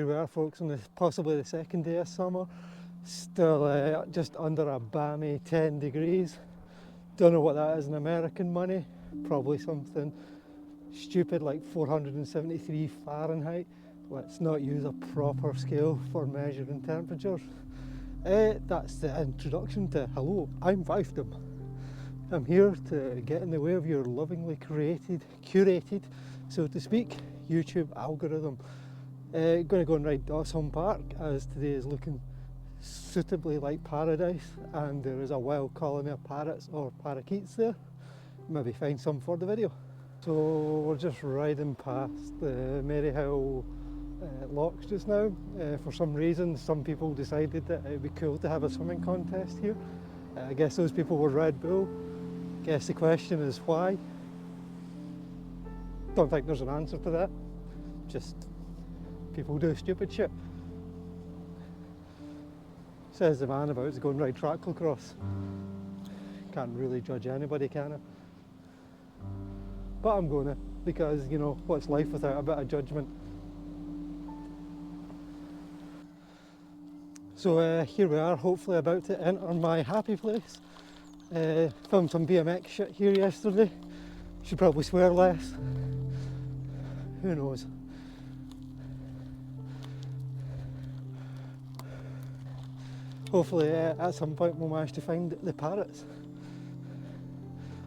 Here we are, folks, on possibly the second day of summer. Still just under a balmy 10 degrees. Don't know what that is in American money. Probably something stupid like 473 Fahrenheit. Let's not use a proper scale for measuring temperatures. That's the introduction to hello, I'm Vifedom. I'm here to get in the way of your lovingly curated, so to speak, YouTube algorithm. Going to go and ride Dawson Park, as today is looking suitably like paradise, and there is a wild colony of parrots or parakeets there. Maybe find some for the video. So we're just riding past the Maryhill locks just now. For some reason, some people decided that it would be cool to have a swimming contest here. I guess those people were Red Bull. Guess the question is why? Don't think there's an answer to that. Just people do stupid shit. Says the man about to go and ride Tracklocross. Can't really judge anybody, can I? But I'm going to, because you know, what's life without a bit of judgment? So here we are, hopefully about to enter my happy place. Filmed some BMX shit here yesterday. Should probably swear less. Who knows? Hopefully at some point we'll manage to find the parrots.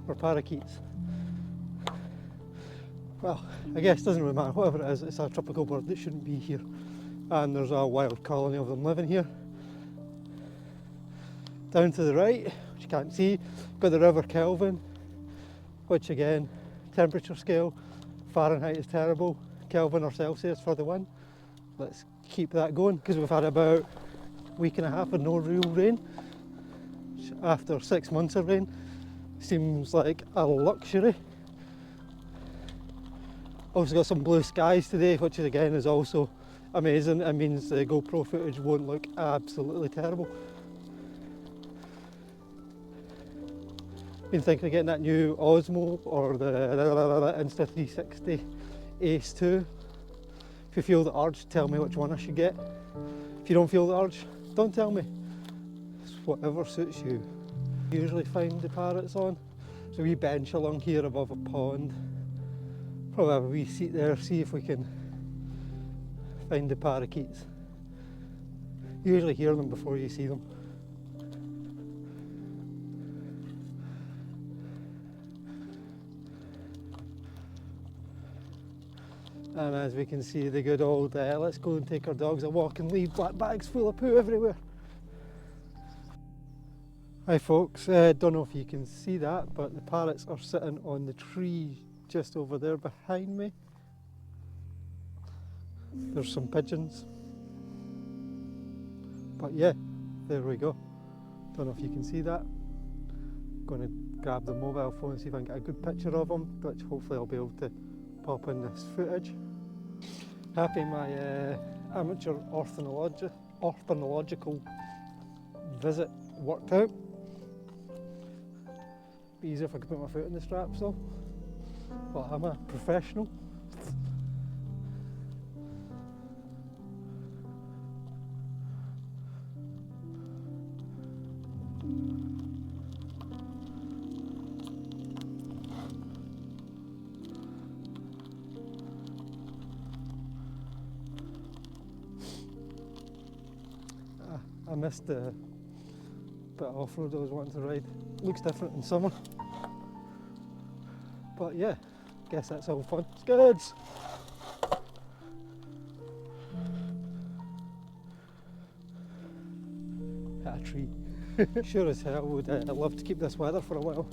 Or parakeets. Well, I guess it doesn't really matter, whatever it is, it's a tropical bird that shouldn't be here. And there's a wild colony of them living here. Down to the right, which you can't see, got the River Kelvin, which again, temperature scale, Fahrenheit is terrible, Kelvin or Celsius for the win. Let's keep that going, because we've had about a week and a half of no real rain. After 6 months of rain, seems like a luxury. Also got some blue skies today, which again is also amazing. It means the GoPro footage won't look absolutely terrible. Been thinking of getting that new Osmo or the Insta360 Ace 2. If you feel the urge, tell me which one I should get. If you don't feel the urge, don't tell me. It's whatever suits you. Usually find the parrots on. So we bench along here above a pond. Probably have a wee seat there, see if we can find the parakeets. You usually hear them before you see them. And as we can see, the good old let's go and take our dogs a walk and leave black bags full of poo everywhere. Hi folks, don't know if you can see that, but the parrots are sitting on the tree just over there behind me. There's some pigeons. But yeah, there we go. Don't know if you can see that. Going to grab the mobile phone and see if I can get a good picture of them, which hopefully I'll be able to pop in this footage. Happy my amateur ornithological visit worked out. Be easier if I could put my foot in the straps though. But I'm a professional. I missed the bit of off-road I was wanting to ride. Looks different in summer. But yeah, guess that's all fun. Skids! Hit a tree. Sure as hell would love to keep this weather for a while.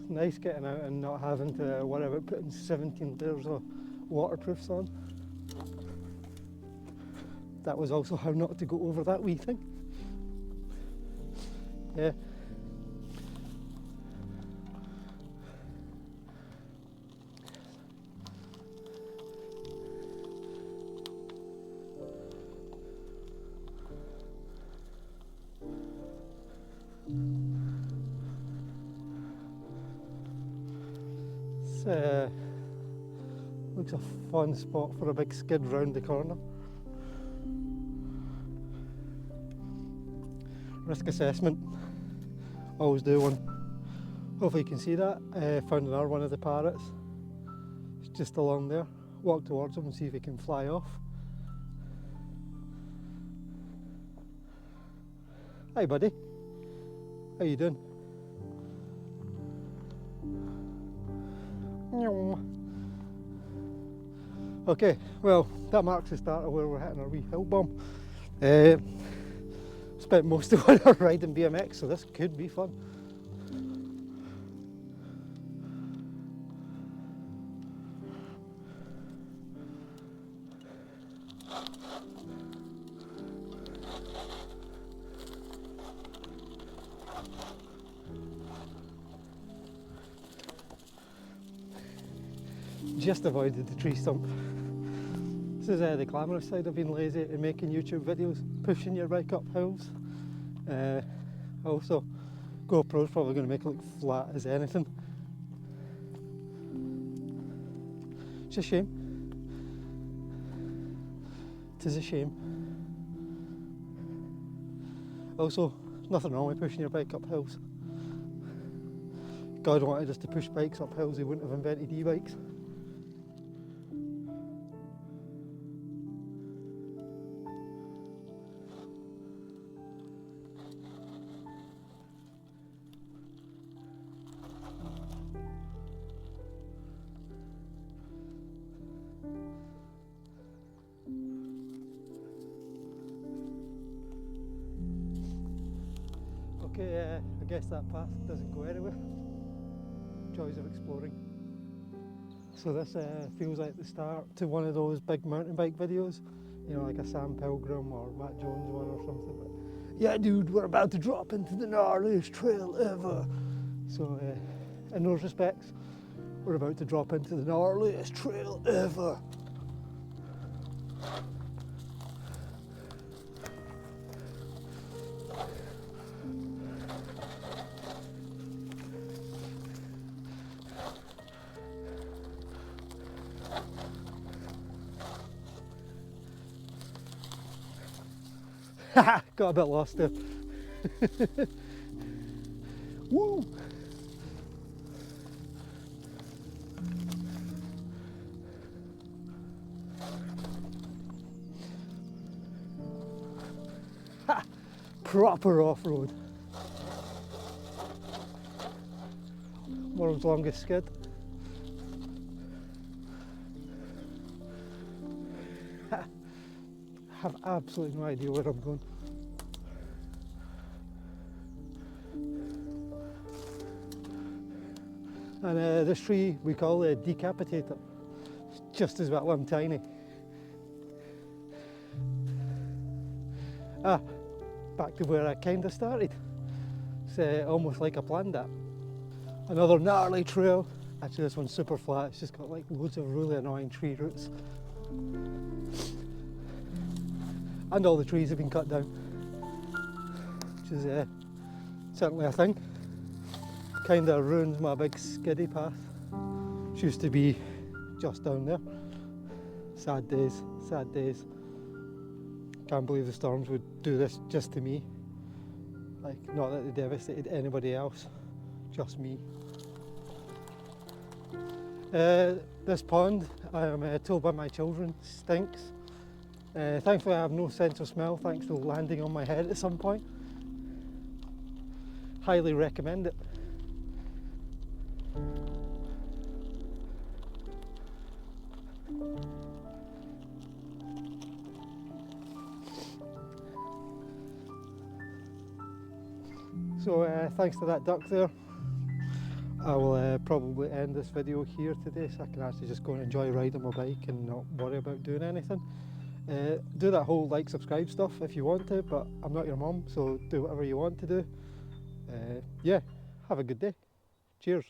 It's nice getting out and not having to worry about putting 17 layers of waterproofs on. That was also how not to go over that wee thing. Yeah. It's Looks a fun spot for a big skid round the corner. Risk assessment, always do one. Hopefully you can see that. Found another one of the parrots. It's just along there. Walk towards him and see if he can fly off. Hi buddy, how you doing? Okay, well that marks the start of where we're hitting our wee hill bomb. Spent most of it riding BMX, so this could be fun. Just avoided the tree stump. This is the glamorous side of being lazy and making YouTube videos, pushing your bike up hills. Also, GoPro's probably going to make it look flat as anything. It's a shame. It is a shame. Also, there's nothing wrong with pushing your bike up hills. If God wanted us to push bikes up hills, he wouldn't have invented e-bikes. Okay, I guess that path doesn't go anywhere. Joys of exploring. So this feels like the start to one of those big mountain bike videos, you know, like a Sam Pilgrim or Matt Jones one or something. But yeah, dude, we're about to drop into the gnarliest trail ever. So in those respects, we're about to drop into the gnarliest trail ever. Got a bit lost there. Woo! Ha! Proper off-road. World's longest skid. Have absolutely no idea where I'm going. And this tree we call a decapitator, just as well I'm tiny. Back to where I kind of started. It's almost like I planned that. Another gnarly trail. Actually this one's super flat, it's just got like loads of really annoying tree roots. And all the trees have been cut down, which is certainly a thing. Kind of ruins my big skiddy path, which used to be just down there. Sad days, sad days. Can't believe the storms would do this just to me. Like, not that they devastated anybody else, just me. This pond, I am told by my children, stinks. Thankfully I have no sense of smell thanks to landing on my head at some point. Highly recommend it. So thanks to that duck there, I will probably end this video here today so I can actually just go and enjoy riding my bike and not worry about doing anything. Do that whole like, subscribe stuff if you want to, but I'm not your mum, so do whatever you want to do. Yeah, have a good day. Cheers.